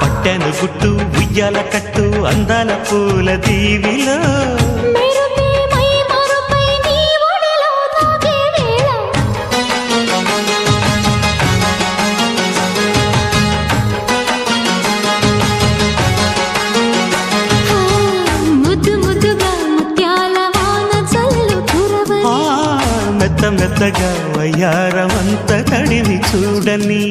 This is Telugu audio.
పట్టెను గుట్టు ఉయ్యాల కట్టు అందాల పూల దీవిలో మెత్త మెత్తగా వయ్యారమంత తడివి చూడని